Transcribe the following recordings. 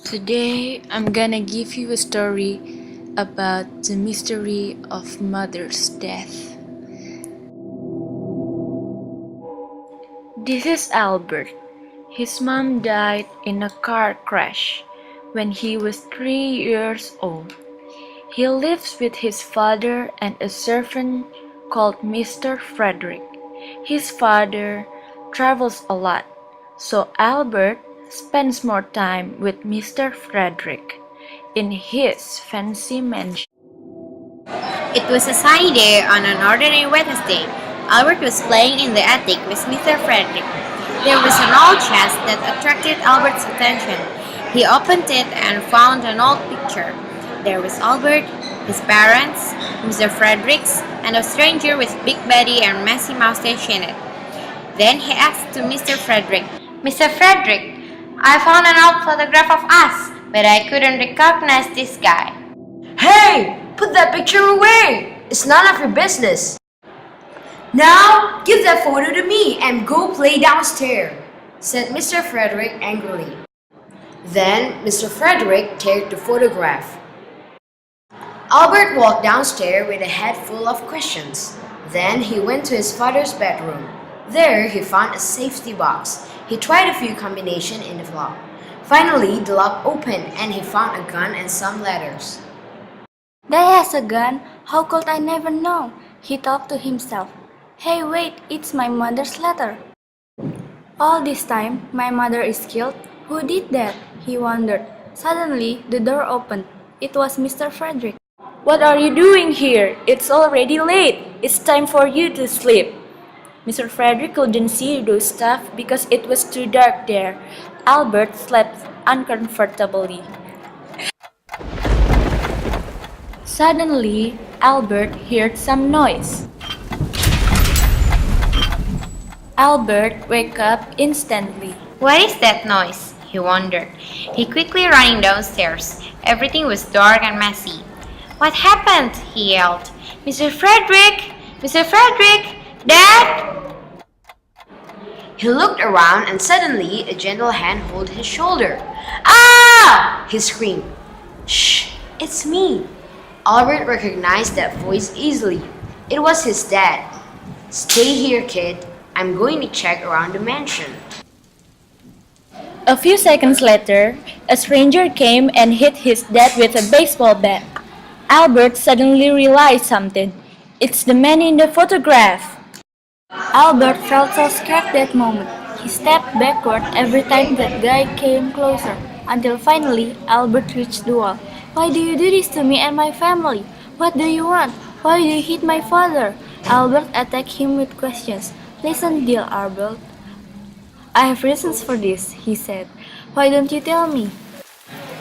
Today, I'm gonna give you a story about the mystery of mother's death. This is Albert. His mom died in a car crash when he was 3 years old. He lives with his father and a servant called Mr. Frederick. His father travels a lot, so Albert spends more time with Mr. Frederick in his fancy mansion. It was a sunny day on an ordinary Wednesday. Albert was playing in the attic with Mr. Frederick. There was an old chest that attracted Albert's attention. He opened it and found an old picture. There was Albert, his parents, Mr. Fredericks, and a stranger with big body and messy mustache in it. Then he asked to Mr. Frederick, "Mr. Frederick, I found an old photograph of us, but I couldn't recognize this guy." Hey! Put that picture away! It's none of your business. Now, give that photo to me and go play downstairs, said Mr. Frederick angrily. Then Mr. Frederick took the photograph. Albert walked downstairs with a head full of questions. Then he went to his father's bedroom. There he found a safety box. He tried a few combinations in the lock. Finally, the lock opened and he found a gun and some letters. Dad has a gun. How could I never know? He thought to himself. Hey, wait, it's my mother's letter. All this time, my mother is killed. Who did that? He wondered. Suddenly, the door opened. It was Mr. Frederick. What are you doing here? It's already late. It's time for you to sleep. Mr. Frederick couldn't see those stuff because it was too dark there. Albert slept uncomfortably. Suddenly, Albert heard some noise. Albert woke up instantly. What is that noise? He wondered. He quickly running downstairs. Everything was dark and messy. What happened? He yelled. Mr. Frederick! Mr. Frederick! Dad! He looked around and suddenly a gentle hand held his shoulder. Ah! He screamed. Shh! It's me! Albert recognized that voice easily. It was his dad. Stay here, kid. I'm going to check around the mansion. A few seconds later, a stranger came and hit his dad with a baseball bat. Albert suddenly realized something. It's the man in the photograph. Albert felt so scared that moment. He stepped backward every time that guy came closer, until finally Albert reached the wall. Why do you do this to me and my family? What do you want? Why do you hit my father? Albert attacked him with questions. Listen, dear Albert. I have reasons for this, he said. Why don't you tell me?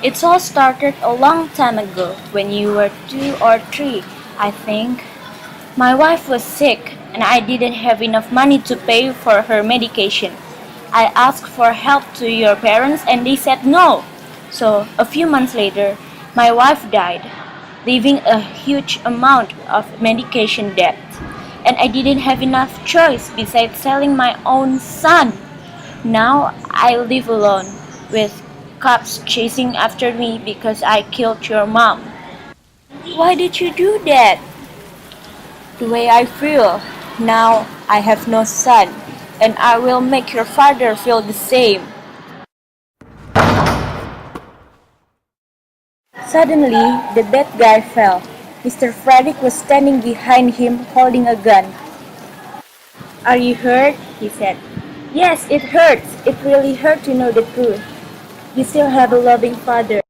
It all started a long time ago when you were 2 or 3, I think. My wife was sick and I didn't have enough money to pay for her medication. I asked for help to your parents and they said no. So a few months later, my wife died, leaving a huge amount of medication debt. And I didn't have enough choice besides selling my own son. Now I live alone with cops chasing after me because I killed your mom. Why did you do that? The way I feel. Now I have no son, and I will make your father feel the same. Suddenly, the bad guy fell. Mr. Frederick was standing behind him holding a gun. Are you hurt? He said. Yes, it hurts. It really hurts to know the truth. You still have a loving father.